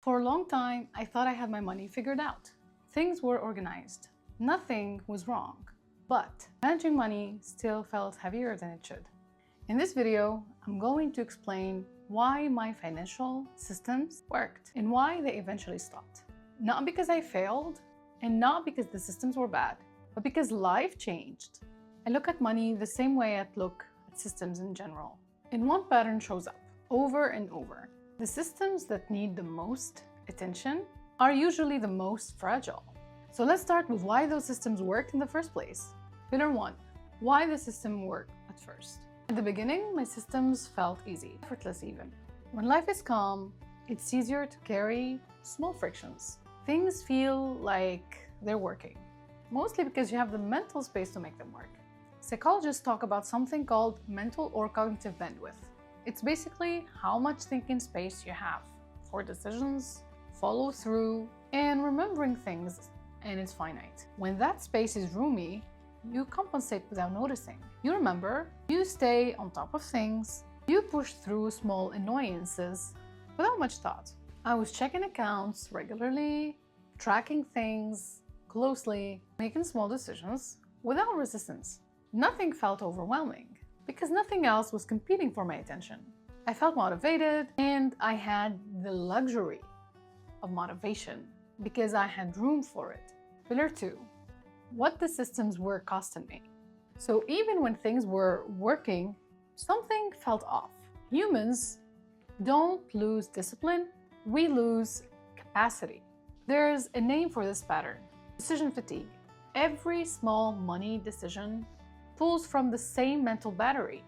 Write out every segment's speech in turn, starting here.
For a long time, I thought I had my money figured out. Things were organized. Nothing was wrong. But managing money still felt heavier than it should. In this video, I'm going to explain why my financial systems worked and why they eventually stopped. Not because I failed and not because the systems were bad, but because life changed. I look at money the same way I look at systems in general. And one pattern shows up over and over. The systems that need the most attention are usually the most fragile. So let's start with why those systems worked in the first place. Pillar 1. Why the system worked at first. At the beginning, my systems felt easy, effortless even. When life is calm, it's easier to carry small frictions. Things feel like they're working, mostly because you have the mental space to make them work. Psychologists talk about something called mental or cognitive bandwidth. It's basically how much thinking space you have for decisions, follow through, and remembering things, and it's finite. When that space is roomy, you compensate without noticing. You remember, you stay on top of things, you push through small annoyances without much thought. I was checking accounts regularly, tracking things closely, making small decisions without resistance. Nothing felt overwhelming because nothing else was competing for my attention. I felt motivated and I had the luxury of motivation because I had room for it. Pillar 2. What the systems were costing me. So even when things were working, something felt off. Humans don't lose discipline, we lose capacity. There's a name for this pattern: decision fatigue. Every small money decision pulls from the same mental battery.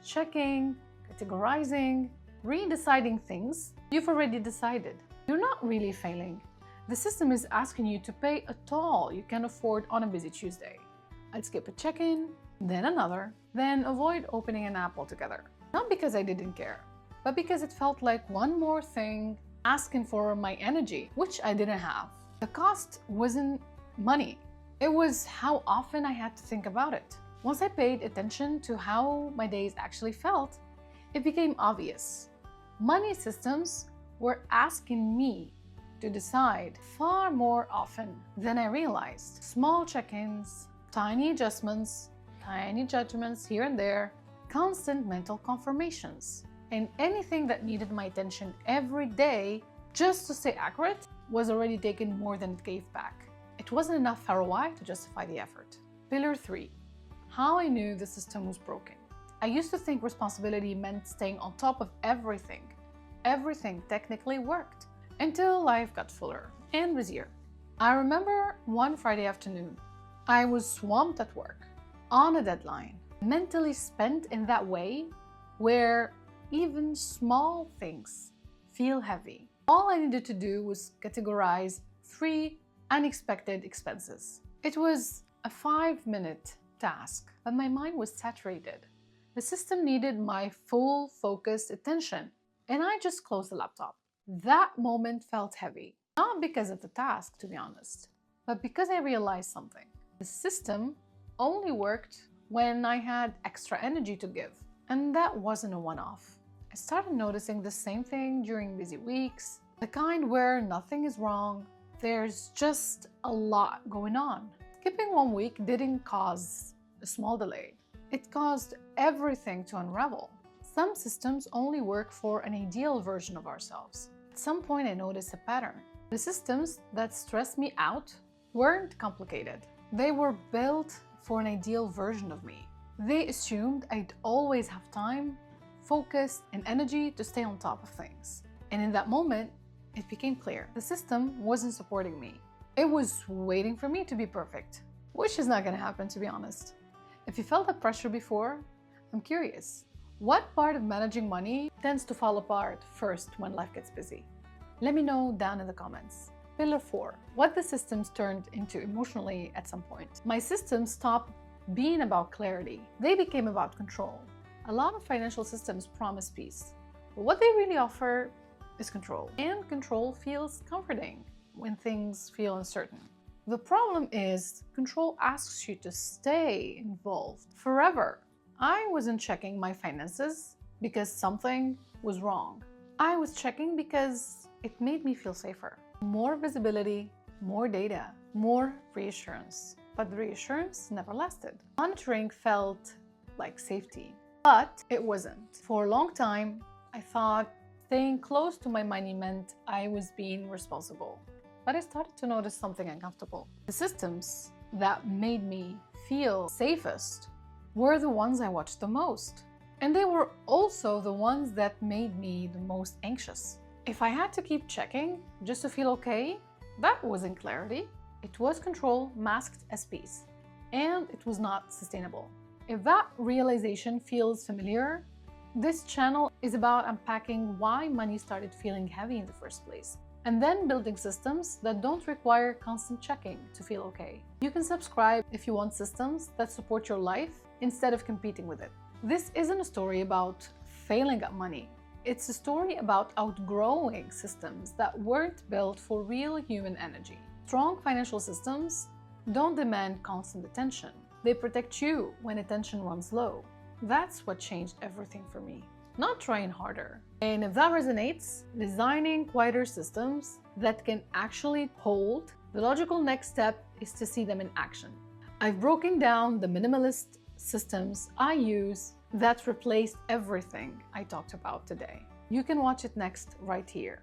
Checking, categorizing, redeciding things you've already decided. You're not really failing. The system is asking you to pay a toll you can afford on a busy Tuesday. I'd skip a check-in, then another, then avoid opening an app altogether. Not because I didn't care, but because it felt like one more thing asking for my energy, which I didn't have. The cost wasn't money. It was how often I had to think about it. Once I paid attention to how my days actually felt, it became obvious. Money systems were asking me to decide far more often than I realized. Small check-ins, tiny adjustments, tiny judgments here and there, constant mental confirmations. And anything that needed my attention every day just to stay accurate was already taken more than it gave back. It wasn't enough ROI to justify the effort. Pillar 3. How I knew the system was broken. I used to think responsibility meant staying on top of everything. Everything technically worked until life got fuller and busier. I remember one Friday afternoon, I was swamped at work, on a deadline, mentally spent in that way where even small things feel heavy. All I needed to do was categorize 3 unexpected expenses. It was a 5-minute task, but my mind was saturated. The system needed my full focused attention, and I just closed the laptop. That moment felt heavy, not because of the task, to be honest, but because I realized something. The system only worked when I had extra energy to give, and that wasn't a one-off. I started noticing the same thing during busy weeks, the kind where nothing is wrong, there's just a lot going on. Skipping one week didn't cause a small delay. It caused everything to unravel. Some systems only work for an ideal version of ourselves. At some point, I noticed a pattern. The systems that stressed me out weren't complicated. They were built for an ideal version of me. They assumed I'd always have time, focus, and energy to stay on top of things. And in that moment, it became clear the system wasn't supporting me. It was waiting for me to be perfect, which is not going to happen, to be honest. If you felt that pressure before, I'm curious. What part of managing money tends to fall apart first when life gets busy? Let me know down in the comments. Pillar 4. What the systems turned into emotionally at some point. My systems stopped being about clarity. They became about control. A lot of financial systems promise peace, but what they really offer is control. And control feels comforting when things feel uncertain. The problem is, control asks you to stay involved forever. I wasn't checking my finances because something was wrong. I was checking because It made me feel safer. More visibility, more data, more reassurance. But the reassurance never lasted. Monitoring felt like safety, but it wasn't. For a long time, I thought staying close to my money meant I was being responsible. But I started to notice something uncomfortable. The systems that made me feel safest were the ones I watched the most. And they were also the ones that made me the most anxious. If I had to keep checking just to feel okay, that wasn't clarity. It was control masked as peace. And it was not sustainable. If that realization feels familiar, this channel is about unpacking why money started feeling heavy in the first place, and then building systems that don't require constant checking to feel okay. You can subscribe if you want systems that support your life instead of competing with it. This isn't a story about failing at money. It's a story about outgrowing systems that weren't built for real human energy. Strong financial systems don't demand constant attention. They protect you when attention runs low. That's what changed everything for me, not trying harder. And if that resonates, designing quieter systems that can actually hold, the logical next step is to see them in action. I've broken down the minimalist systems I use that replaced everything I talked about today. You can watch it next right here.